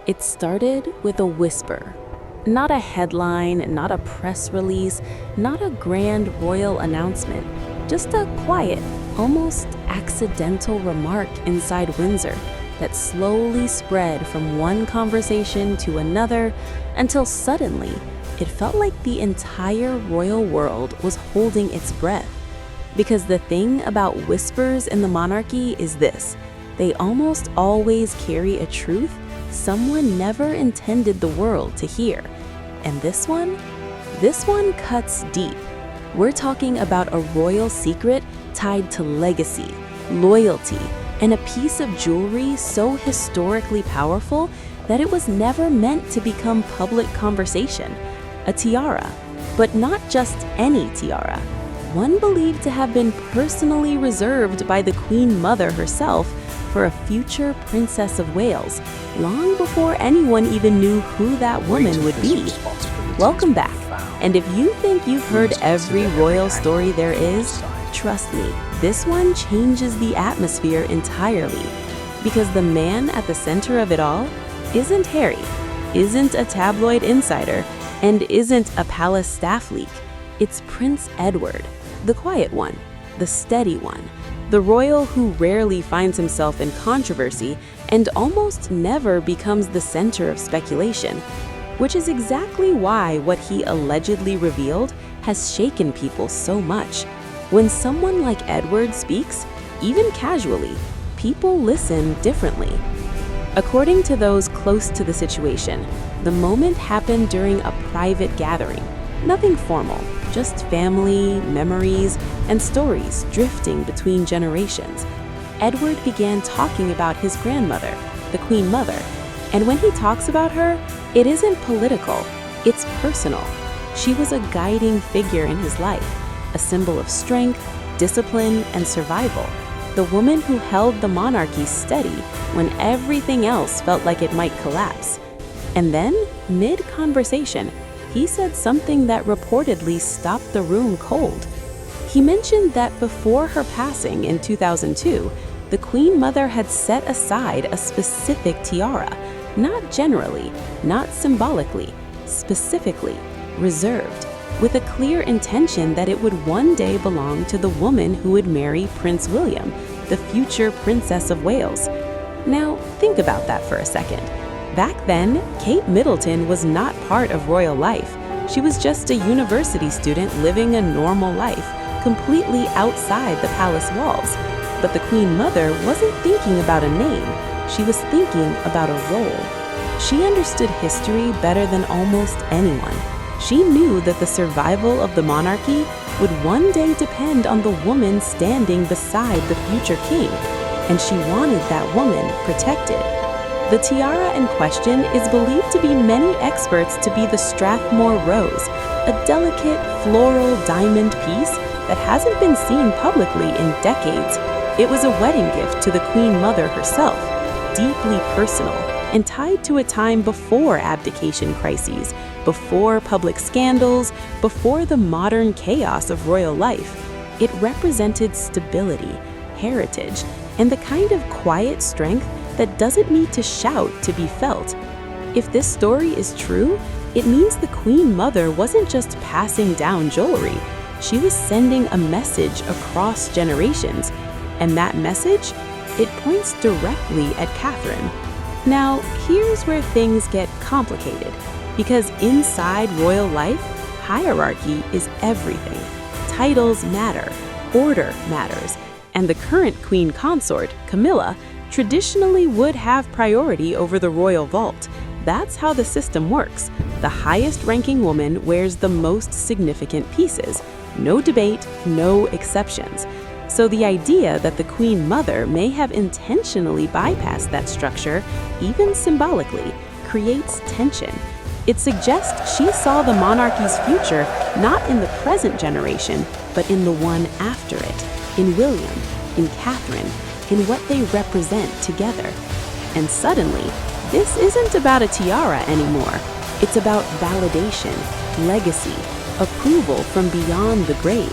It started with a whisper. Not a headline, not a press release, not a grand royal announcement. Just a quiet, almost accidental remark inside Windsor that slowly spread from one conversation to another until suddenly it felt like the entire royal world was holding its breath. Because the thing about whispers in the monarchy is this: they almost always carry a truth someone never intended the world to hear. And this one cuts deep. We're talking about a royal secret tied to legacy, loyalty, and a piece of jewelry so historically powerful that it was never meant to become public conversation. A tiara, but not just any tiara. One believed to have been personally reserved by the Queen Mother herself for a future Princess of Wales, long before anyone even knew who that woman would be. Welcome back, and if you think you've heard every royal story there is, trust me, this one changes the atmosphere entirely. Because the man at the center of it all isn't Harry, isn't a tabloid insider, and isn't a palace staff leak. It's Prince Edward, the quiet one, the steady one, the royal who rarely finds himself in controversy and almost never becomes the center of speculation, which is exactly why what he allegedly revealed has shaken people so much. When someone like Edward speaks, even casually, people listen differently. According to those close to the situation, the moment happened during a private gathering, nothing formal. Just family, memories, and stories drifting between generations. Edward began talking about his grandmother, the Queen Mother, and when he talks about her, it isn't political, it's personal. She was a guiding figure in his life, a symbol of strength, discipline, and survival. The woman who held the monarchy steady when everything else felt like it might collapse. And then, mid-conversation, he said something that reportedly stopped the room cold. He mentioned that before her passing in 2002, the Queen Mother had set aside a specific tiara, not generally, not symbolically, specifically, reserved, with a clear intention that it would one day belong to the woman who would marry Prince William, the future Princess of Wales. Now, think about that for a second. Back then, Kate Middleton was not part of royal life. She was just a university student living a normal life, completely outside the palace walls. But the Queen Mother wasn't thinking about a name. She was thinking about a role. She understood history better than almost anyone. She knew that the survival of the monarchy would one day depend on the woman standing beside the future king, and she wanted that woman protected. The tiara in question is believed to be many experts to be the Strathmore Rose, a delicate floral diamond piece that hasn't been seen publicly in decades. It was a wedding gift to the Queen Mother herself, deeply personal and tied to a time before abdication crises, before public scandals, before the modern chaos of royal life. It represented stability, heritage, and the kind of quiet strength that doesn't need to shout to be felt. If this story is true, it means the Queen Mother wasn't just passing down jewelry. She was sending a message across generations. And that message, it points directly at Catherine. Now, here's where things get complicated. Because inside royal life, hierarchy is everything. Titles matter, order matters, and the current queen consort, Camilla, traditionally would have priority over the royal vault. That's how the system works. The highest-ranking woman wears the most significant pieces. No debate, no exceptions. So the idea that the Queen Mother may have intentionally bypassed that structure, even symbolically, creates tension. It suggests she saw the monarchy's future not in the present generation, but in the one after it, in William, in Catherine, in what they represent together. And suddenly, this isn't about a tiara anymore. It's about validation, legacy, approval from beyond the grave.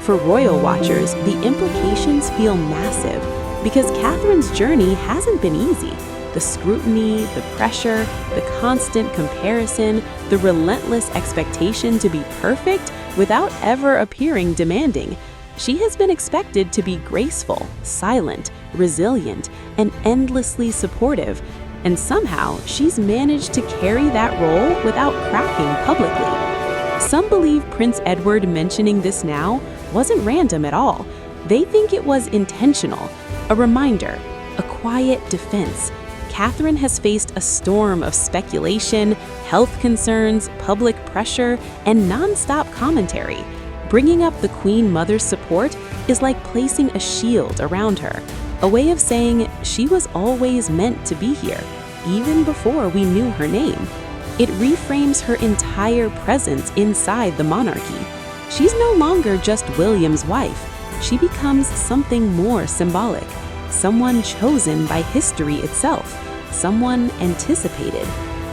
For royal watchers, the implications feel massive because Catherine's journey hasn't been easy. The scrutiny, the pressure, the constant comparison, the relentless expectation to be perfect without ever appearing demanding. She has been expected to be graceful, silent, resilient, and endlessly supportive. And somehow, she's managed to carry that role without cracking publicly. Some believe Prince Edward mentioning this now wasn't random at all. They think it was intentional, a reminder, a quiet defense. Catherine has faced a storm of speculation, health concerns, public pressure, and non-stop commentary. Bringing up the Queen Mother's support is like placing a shield around her, a way of saying she was always meant to be here, even before we knew her name. It reframes her entire presence inside the monarchy. She's no longer just William's wife. She becomes something more symbolic, someone chosen by history itself, someone anticipated.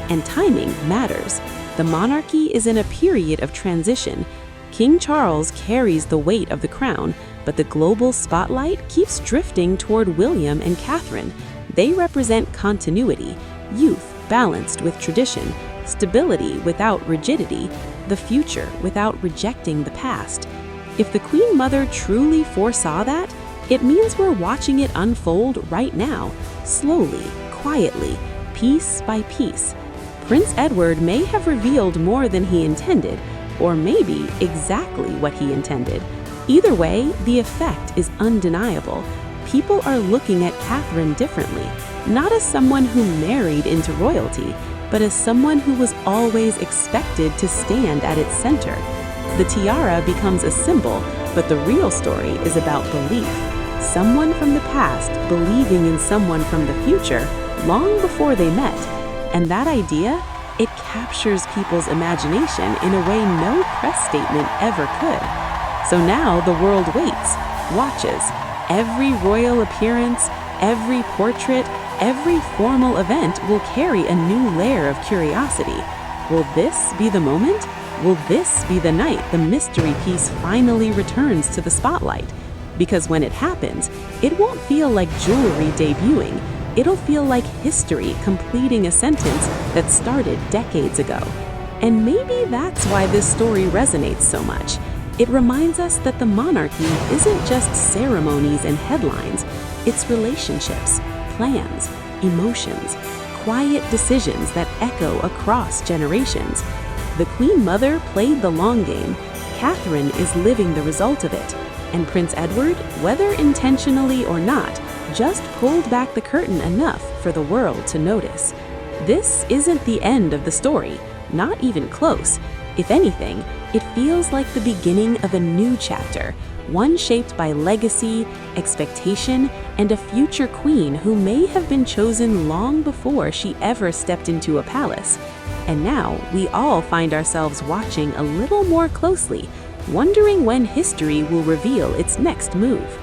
And timing matters. The monarchy is in a period of transition. King Charles carries the weight of the crown, but the global spotlight keeps drifting toward William and Catherine. They represent continuity, youth balanced with tradition, stability without rigidity, the future without rejecting the past. If the Queen Mother truly foresaw that, it means we're watching it unfold right now, slowly, quietly, piece by piece. Prince Edward may have revealed more than he intended, or maybe exactly what he intended. Either way, the effect is undeniable. People are looking at Catherine differently, not as someone who married into royalty, but as someone who was always expected to stand at its center. The tiara becomes a symbol, but the real story is about belief. Someone from the past believing in someone from the future long before they met. And that idea, it captures people's imagination in a way no press statement ever could. So now the world waits, watches. Every royal appearance, every portrait, every formal event will carry a new layer of curiosity. Will this be the moment? Will this be the night the mystery piece finally returns to the spotlight? Because when it happens, it won't feel like jewelry debuting. It'll feel like history completing a sentence that started decades ago. And maybe that's why this story resonates so much. It reminds us that the monarchy isn't just ceremonies and headlines. It's relationships, plans, emotions, quiet decisions that echo across generations. The Queen Mother played the long game. Catherine is living the result of it. And Prince Edward, whether intentionally or not, just pulled back the curtain enough for the world to notice. This isn't the end of the story, not even close. If anything, it feels like the beginning of a new chapter, one shaped by legacy, expectation, and a future queen who may have been chosen long before she ever stepped into a palace. And now we all find ourselves watching a little more closely, wondering when history will reveal its next move.